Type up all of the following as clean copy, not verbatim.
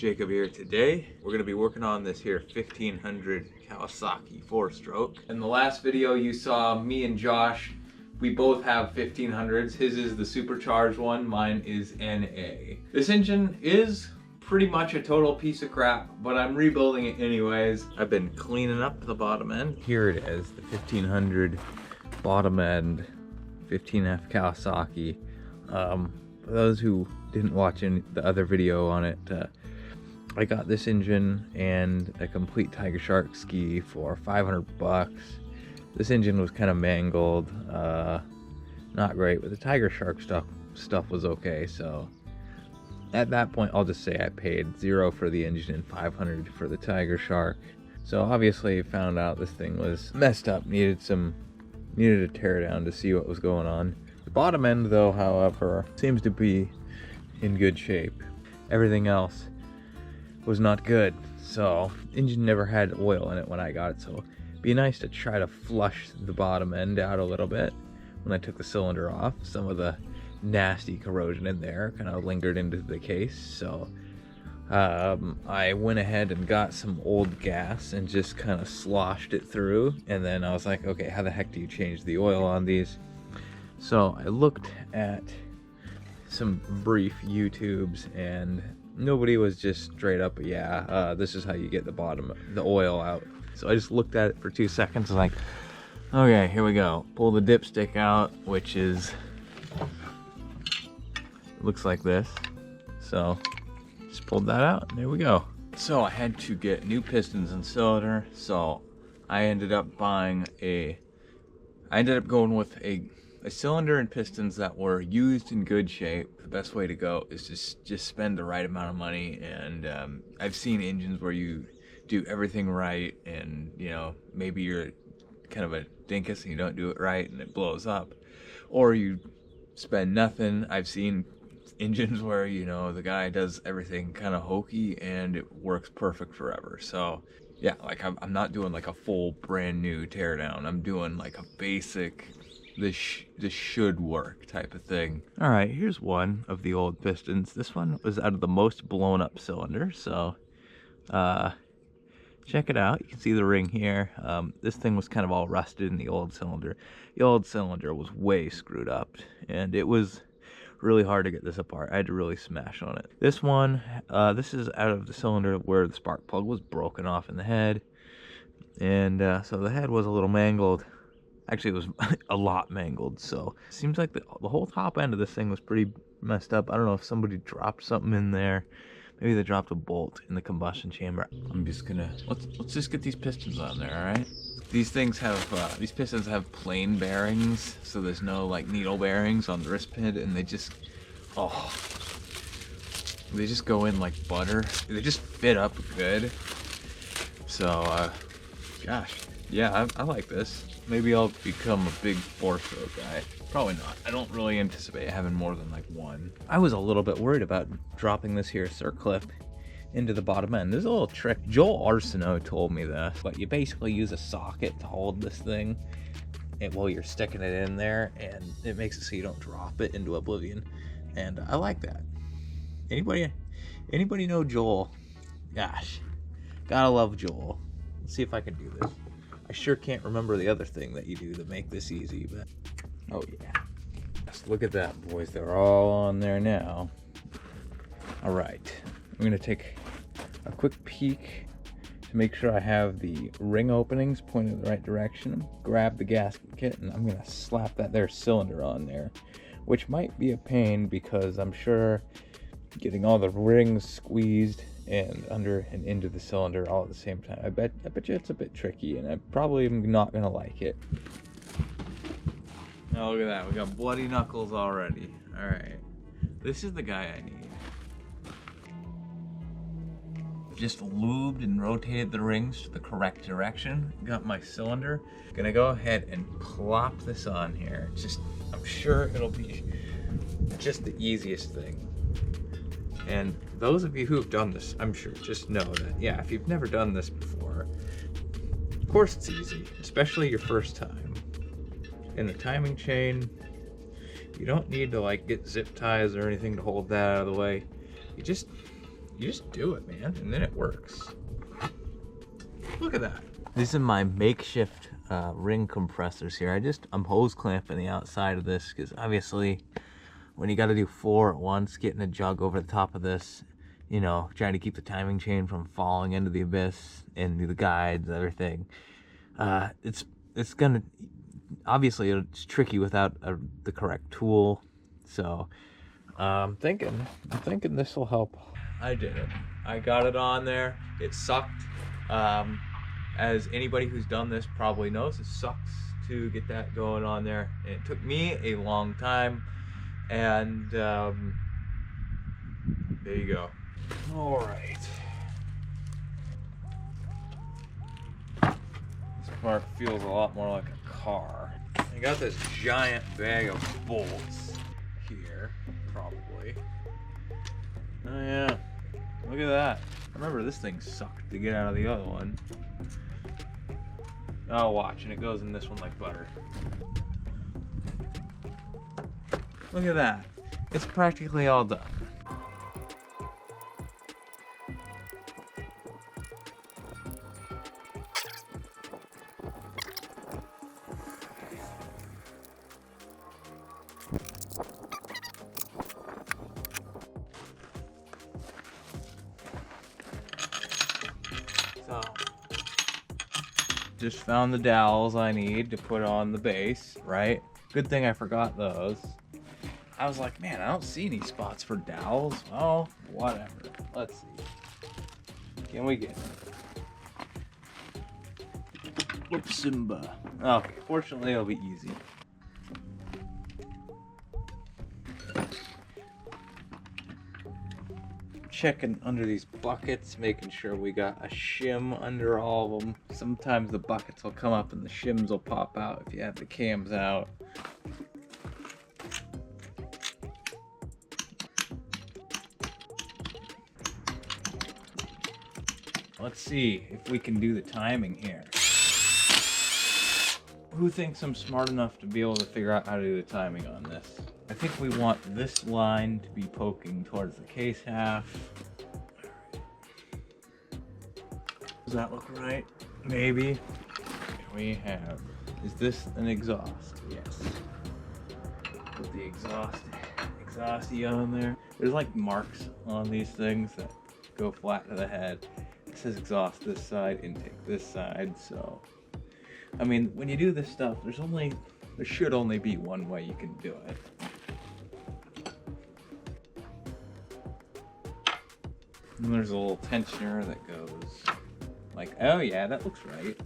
Jacob here. Today we're going to be working on this here 1500 Kawasaki 4-stroke. In the last video you saw me and Josh, we both have 1500s. His is the supercharged one, mine is NA. This engine is pretty much a total piece of crap, but I'm rebuilding it anyways. I've been cleaning up the bottom end. Here it is, the 1500 bottom end 15F Kawasaki. For those who didn't watch the other video on it, I got this engine and a complete Tiger Shark ski for 500 bucks. This engine was kind of mangled, not great, but the Tiger Shark stuff was okay. So at that point, I'll just say I paid $0 for the engine and 500 for the Tiger Shark. So obviously found out this thing was messed up, needed a tear down to see what was going on. The bottom end though, however, seems to be in good shape. Everything else was not good. So engine never had oil in it when I got it, so it'd be nice to try to flush the bottom end out a little bit. When I took the cylinder off, some of the nasty corrosion in there kind of lingered into the case. So I went ahead and got some old gas and just kind of sloshed it through, and then I was like, okay, how the heck do you change the oil on these? So I looked at some brief YouTubes and nobody was just straight up, yeah, this is how you get the oil out. So I just looked at it for 2 seconds and like, okay, here we go. Pull the dipstick out, which is, looks like this. So just pulled that out and there we go. So I had to get new pistons and cylinder, so I ended up going with a cylinder and pistons that were used in good shape. The best way to go is just spend the right amount of money. And I've seen engines where you do everything right, and you know, maybe you're kind of a dinkus and you don't do it right and it blows up, or you spend nothing. I've seen engines where, you know, the guy does everything kind of hokey and it works perfect forever. So yeah, like I'm not doing like a full brand new teardown. I'm doing like a basic, this should work type of thing. All right, here's one of the old pistons. This one was out of the most blown up cylinder, so check it out. You can see the ring here. This thing was kind of all rusted in the old cylinder. The old cylinder was way screwed up, and it was really hard to get this apart. I had to really smash on it. This one, this is out of the cylinder where the spark plug was broken off in the head, and so the head was a little mangled. Actually, it was a lot mangled, so it seems like the whole top end of this thing was pretty messed up. I don't know if somebody dropped something in there. Maybe they dropped a bolt in the combustion chamber. I'm just gonna, let's just get these pistons on there, all right? These things have, these pistons have plain bearings, so there's no like needle bearings on the wrist pin, and they just, oh, they just go in like butter. They just fit up good. So, gosh, yeah, I like this. Maybe I'll become a big 4-stroke guy. Probably not. I don't really anticipate having more than like one. I was a little bit worried about dropping this here circlip into the bottom end. There's a little trick. Joel Arsenault told me this, but you basically use a socket to hold this thing while you're sticking it in there, and it makes it so you don't drop it into oblivion. And I like that. Anybody know Joel? Gosh, gotta love Joel. Let's see if I can do this. I sure can't remember the other thing that you do to make this easy, but oh yeah. Just look at that, boys. They're all on there now. All right, I'm gonna take a quick peek to make sure I have the ring openings pointed in the right direction. Grab the gasket and I'm gonna slap that there cylinder on there, which might be a pain because I'm sure getting all the rings squeezed and under and into the cylinder all at the same time, I bet you it's a bit tricky, and I probably am not gonna like it. Oh, look at that, we got bloody knuckles already. All right, this is the guy I need. Just lubed and rotated the rings to the correct direction. Got my cylinder. Gonna go ahead and plop this on here. I'm sure it'll be just the easiest thing. And those of you who have done this, I'm sure, just know that, yeah, if you've never done this before, of course it's easy, especially your first time. In the timing chain, you don't need to like get zip ties or anything to hold that out of the way. You You just do it, man, and then it works. Look at that. These are my makeshift ring compressors here. I'm hose clamping the outside of this because obviously when you got to do 4 at once, getting a jug over the top of this, you know, trying to keep the timing chain from falling into the abyss and the guides, everything. It's gonna, obviously it's tricky without the correct tool. So I'm thinking this will help. I did it. I got it on there. It sucked. As anybody who's done this probably knows, it sucks to get that going on there. And it took me a long time. And there you go. All right. This part feels a lot more like a car. I got this giant bag of bolts here, probably. Oh yeah, look at that. I remember this thing sucked to get out of the other one. Oh, watch, and it goes in this one like butter. Look at that. It's practically all done. So, just found the dowels I need to put on the base, right? Good thing I forgot those. I was like, man, I don't see any spots for dowels. Oh, whatever. Let's see. Can we get it? Whoops, Simba. Okay, fortunately it'll be easy. Checking under these buckets, making sure we got a shim under all of them. Sometimes the buckets will come up and the shims will pop out if you have the cams out. Let's see if we can do the timing here. Who thinks I'm smart enough to be able to figure out how to do the timing on this? I think we want this line to be poking towards the case half. Does that look right? Maybe. We have, is this an exhaust? Yes. Put the exhausty on there. There's like marks on these things that go flat to the head. It says exhaust this side, intake this side, so. I mean, when you do this stuff, there should only be one way you can do it. And there's a little tensioner that goes like, oh yeah, that looks right.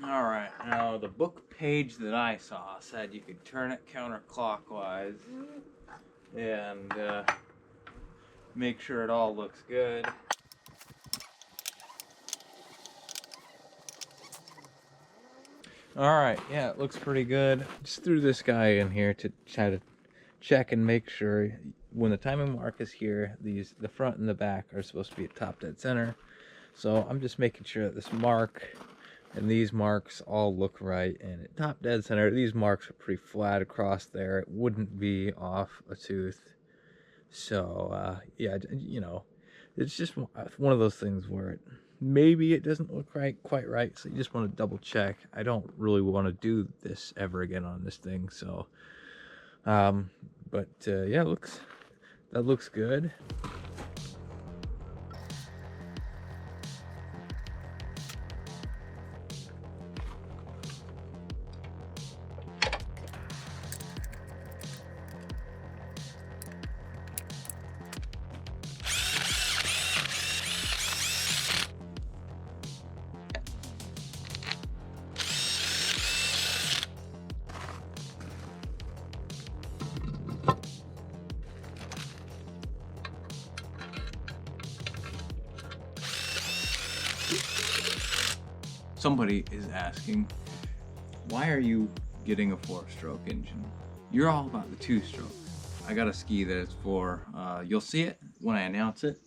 All right, now the book page that I saw said you could turn it counterclockwise and make sure it all looks good. All right, yeah, it looks pretty good. Just threw this guy in here to try to check and make sure when the timing mark is here, the front and the back are supposed to be at top dead center. So I'm just making sure that this mark and these marks all look right, and at top dead center, these marks are pretty flat across there. It wouldn't be off a tooth. So yeah, you know, it's just one of those things where maybe it doesn't look quite right, so you just want to double check. I don't really want to do this ever again on this thing, so but yeah, that looks good. Somebody is asking, why are you getting a 4-stroke engine? You're all about the 2-stroke. I got a ski that it's for, you'll see it when I announce it.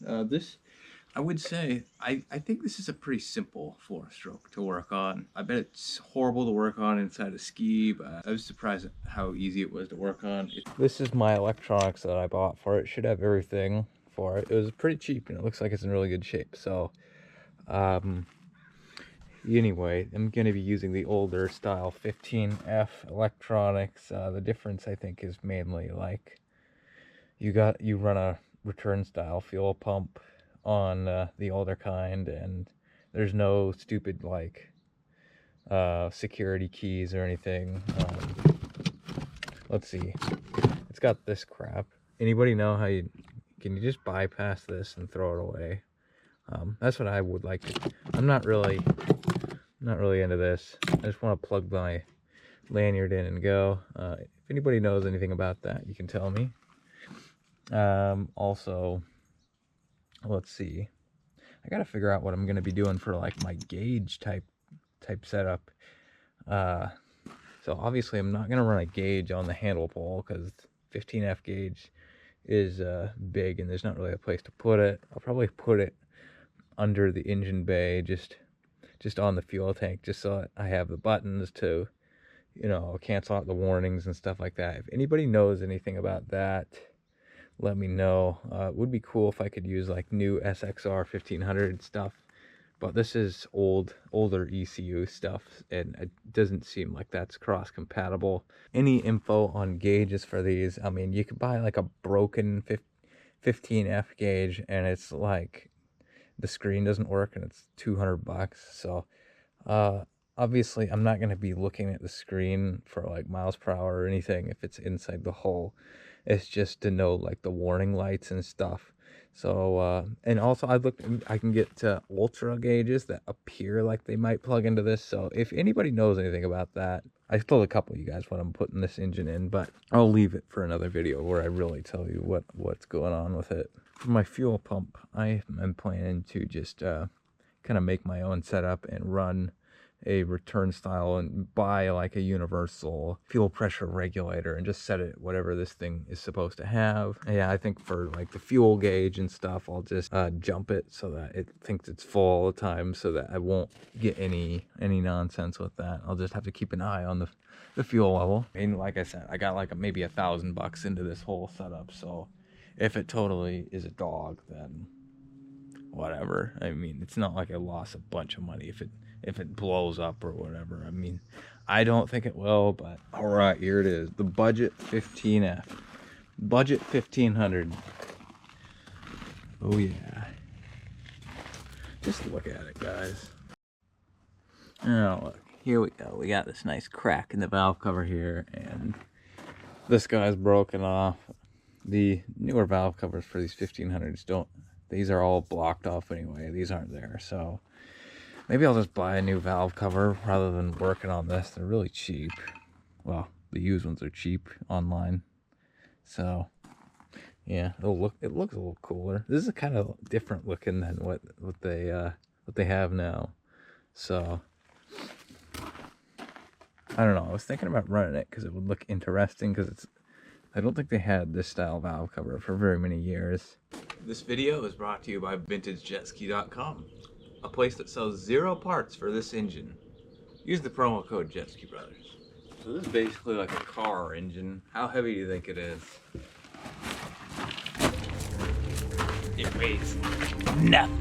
I would say I think this is a pretty simple four stroke to work on. I bet it's horrible to work on inside a ski, but I was surprised at how easy it was to work on. This is my electronics that I bought for it. Should have everything for it. It was pretty cheap and it looks like it's in really good shape. So anyway, I'm going to be using the older style 15F electronics. The difference I think is mainly like you run a return style fuel pump on the older kind, and there's no stupid like security keys or anything. Let's see, it's got this crap. Anybody know how can you just bypass this and throw it away? That's what I would like to. I'm not really into this. I just want to plug my lanyard in and go. If anybody knows anything about that, you can tell me. Also, let's see, I gotta figure out what I'm gonna be doing for like my gauge type setup. So obviously I'm not gonna run a gauge on the handle pole because 15F gauge is big and there's not really a place to put it. I'll probably put it under the engine bay, just on the fuel tank, just so I have the buttons to, you know, cancel out the warnings and stuff like that. If anybody knows anything about that, let me know. It would be cool if I could use like new SXR 1500 stuff, but this is older ECU stuff, and it doesn't seem like that's cross compatible. Any info on gauges for these? I mean, you could buy like a broken 15F gauge, and it's like the screen doesn't work, and it's $200. So obviously I'm not going to be looking at the screen for like miles per hour or anything if it's inside the hull. It's just to know like the warning lights and stuff. So and also I can get ultra gauges that appear like they might plug into this. So if anybody knows anything about that, I told a couple of you guys what I'm putting this engine in, but I'll leave it for another video where I really tell you what's going on with it. For my fuel pump, I am planning to just kind of make my own setup and run a return style and buy like a universal fuel pressure regulator and just set it whatever this thing is supposed to have. Yeah, I think for like the fuel gauge and stuff, I'll just jump it so that it thinks it's full all the time, so that I won't get any nonsense with that. I'll just have to keep an eye on the fuel level. And like I said, I got like maybe $1,000 into this whole setup, so if it totally is a dog, then whatever. I mean, it's not like I lost a bunch of money if it blows up or whatever. I mean, I don't think it will, but all right, here it is, the Budget 15F, Budget 1500. Oh yeah, just look at it, guys. Now look, here we go. We got this nice crack in the valve cover here, and this guy's broken off. The newer valve covers for these 1500s these are all blocked off anyway. These aren't there, so maybe I'll just buy a new valve cover rather than working on this. They're really cheap. Well, the used ones are cheap online. So yeah, it looks a little cooler. This is kind of different looking than what they have now. So I don't know. I was thinking about running it because it would look interesting, because I don't think they had this style valve cover for very many years. This video is brought to you by VintageJetSki.com, a place that sells 0 parts for this engine. Use the promo code JetSki Brothers. So this is basically like a car engine. How heavy do you think it is? It weighs nothing.